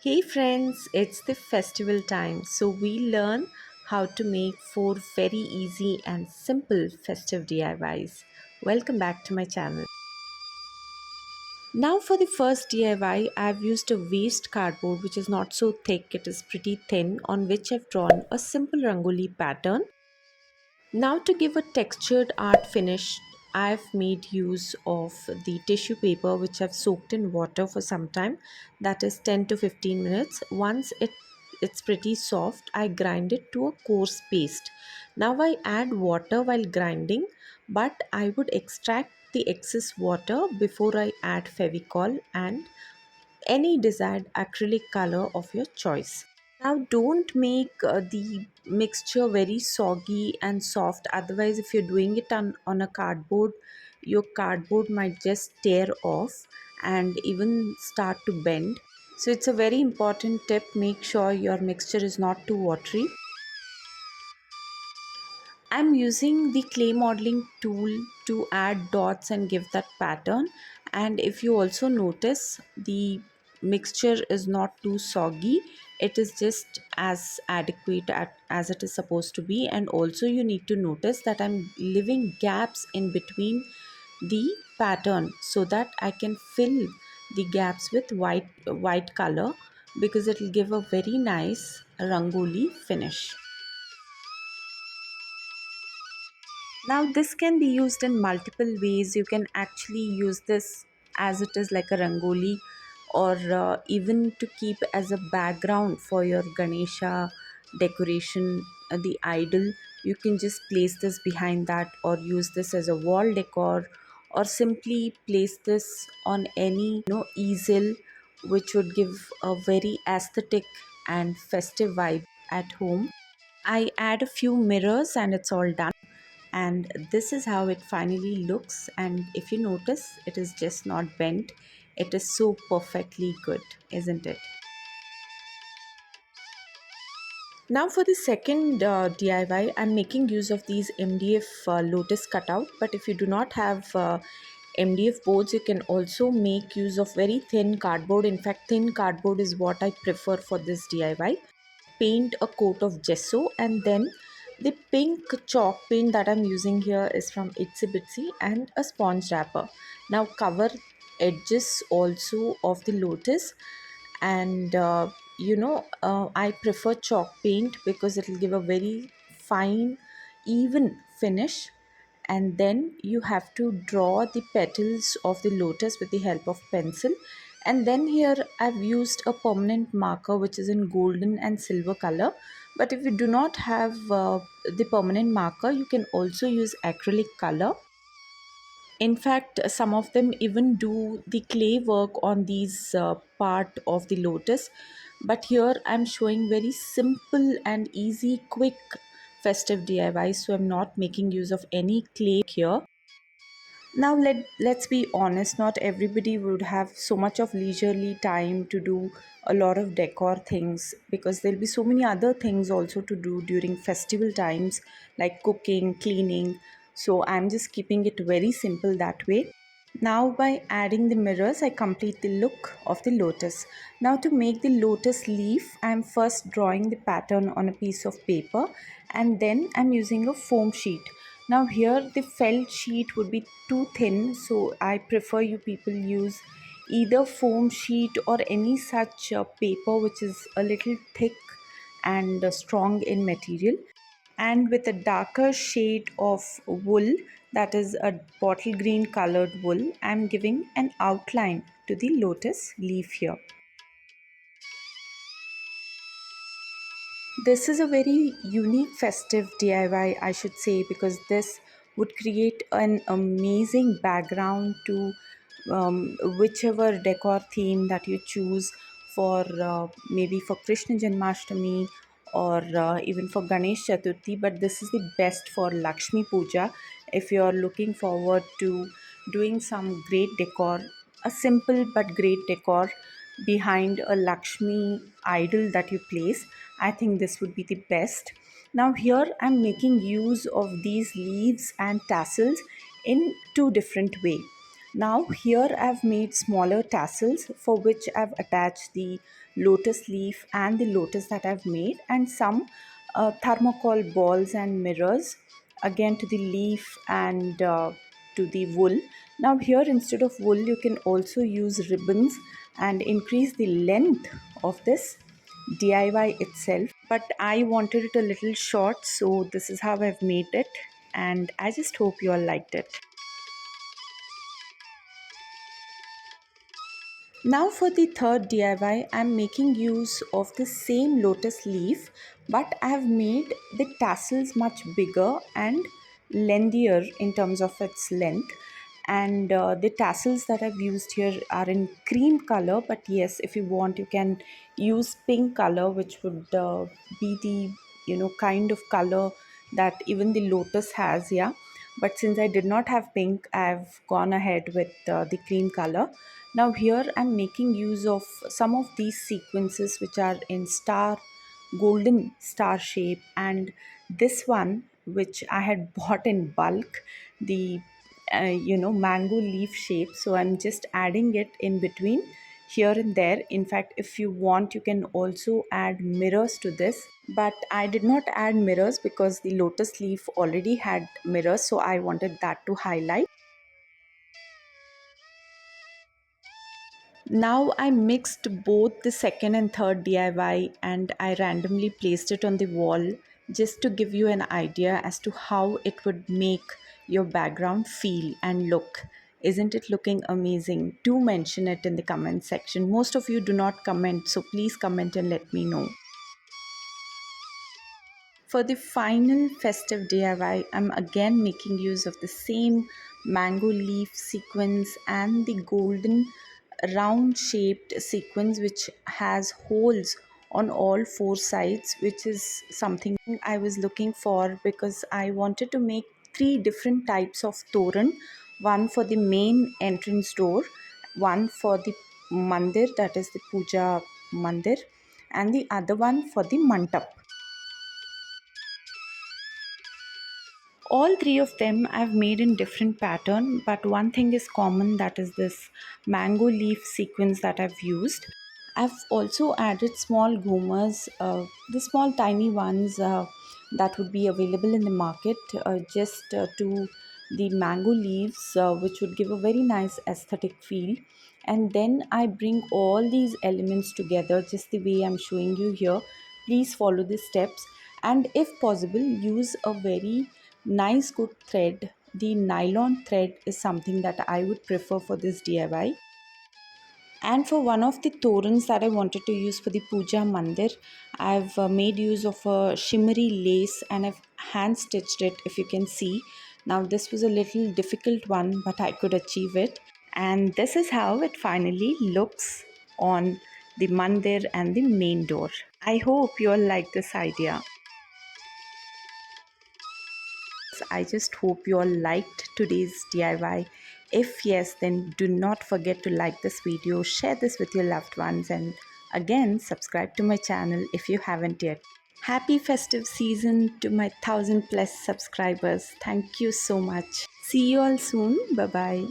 Hey friends, it's the festival time, so we learn how to make four very easy and simple festive DIYs. Welcome back to my channel. Now for the first DIY, I've used a waste cardboard which is not so thick, it is pretty thin, on which I've drawn a simple rangoli pattern. Now to give a textured art finish, I've made use of the tissue paper which I've soaked in water for some time, that is 10 to 15 minutes. Once it's pretty soft, I grind it to a coarse paste. Now I add water while grinding, but I would extract the excess water before I add Fevicol and any desired acrylic color of your choice. Now, don't make the mixture very soggy and soft. Otherwise, if you're doing it on a cardboard, your cardboard might just tear off and even start to bend. So, it's a very important tip. Make sure your mixture is not too watery. I'm using the clay modeling tool to add dots and give that pattern. And if you also notice, the mixture is not too soggy. It is just as adequate as it is supposed to be. And also you need to notice that I'm leaving gaps in between the pattern so that I can fill the gaps with white color, because it will give a very nice rangoli finish. Now, this can be used in multiple ways. You can actually use this as it is like a rangoli, or even to keep as a background for your Ganesha decoration, the idol. You can just place this behind that, or use this as a wall decor, or simply place this on any easel, which would give a very aesthetic and festive vibe at home. I add a few mirrors and it's all done, and this is how it finally looks. And if you notice, it is just not bent. It is so perfectly good, isn't it? Now for the second DIY, I'm making use of these MDF lotus cutout. But if you do not have MDF boards, you can also make use of very thin cardboard. In fact, thin cardboard is what I prefer for this DIY. Paint a coat of gesso, and then the pink chalk paint that I'm using here is from Itsy Bitsy, and a sponge wrapper. Now cover edges also of the lotus, and I prefer chalk paint because it will give a very fine even finish. And then you have to draw the petals of the lotus with the help of pencil. And then here I've used a permanent marker which is in golden and silver color. But if you do not have the permanent marker, you can also use acrylic color. In fact, some of them even do the clay work on these part of the lotus. But here I'm showing very simple and easy, quick festive DIY. So I'm not making use of any clay here. Now let's be honest, not everybody would have so much of leisurely time to do a lot of decor things, because there'll be so many other things also to do during festival times, like cooking, cleaning. So I'm just keeping it very simple that way. Now by adding the mirrors, I complete the look of the lotus. Now to make the lotus leaf, I am first drawing the pattern on a piece of paper, and then I'm using a foam sheet. Now here the felt sheet would be too thin, so I prefer you people use either foam sheet or any such paper which is a little thick and strong in material. And with a darker shade of wool, that is a bottle green colored wool, I'm giving an outline to the lotus leaf here. This is a very unique festive DIY, I should say, because this would create an amazing background to whichever decor theme that you choose for maybe for Krishna Janmashtami, or even for Ganesh Chaturthi. But this is the best for Lakshmi Puja if you are looking forward to doing some great decor, a simple but great decor behind a Lakshmi idol that you place. I think this would be the best. Now here I'm making use of these leaves and tassels in two different way. Now here I've made smaller tassels for which I've attached the lotus leaf and the lotus that I've made, and some thermocol balls and mirrors again to the leaf and to the wool. Now here, instead of wool, you can also use ribbons and increase the length of this DIY itself. But I wanted it a little short, so this is how I've made it, and I just hope you all liked it. Now for the third DIY, I'm making use of the same lotus leaf, but I've made the tassels much bigger and lengthier in terms of its length. And the tassels that I've used here are in cream color, but yes, if you want, you can use pink color, which would be the kind of color that even the lotus has. Yeah, but since I did not have pink, I've gone ahead with the cream color. Now here I'm making use of some of these sequences which are in golden star shape, and this one which I had bought in bulk, the mango leaf shape. So I'm just adding it in between here and there. In fact, if you want, you can also add mirrors to this, but I did not add mirrors because the lotus leaf already had mirrors, so I wanted that to highlight. Now I mixed both the second and third DIY and I randomly placed it on the wall just to give you an idea as to how it would make your background feel and look. Isn't it looking amazing? Do mention it in the comment section. Most of you do not comment, so please comment and let me know. For the final festive DIY, I'm again making use of the same mango leaf sequence and the golden round shaped sequence which has holes on all four sides, which is something I was looking for because I wanted to make three different types of toran, one for the main entrance door, one for the mandir, that is the puja mandir, and the other one for the mantap. All three of them I've made in different pattern, but one thing is common, that is this mango leaf sequence that I've used. I've also added small goomas, the small tiny ones that would be available in the market, just to the mango leaves, which would give a very nice aesthetic feel. And then I bring all these elements together just the way I'm showing you here. Please follow the steps, and if possible, use a very nice good thread. The nylon thread is something that I would prefer for this DIY. And for one of the torans that I wanted to use for the puja mandir, I've made use of a shimmery lace and I've hand stitched it, if you can see. Now this was a little difficult one, but I could achieve it, and this is how it finally looks on the mandir and the main door. I hope you all like this idea. I just hope you all liked today's DIY. If yes, then do not forget to like this video, share this with your loved ones, and again, subscribe to my channel if you haven't yet. Happy festive season to my 1000+ subscribers. Thank you so much. See you all soon. Bye bye.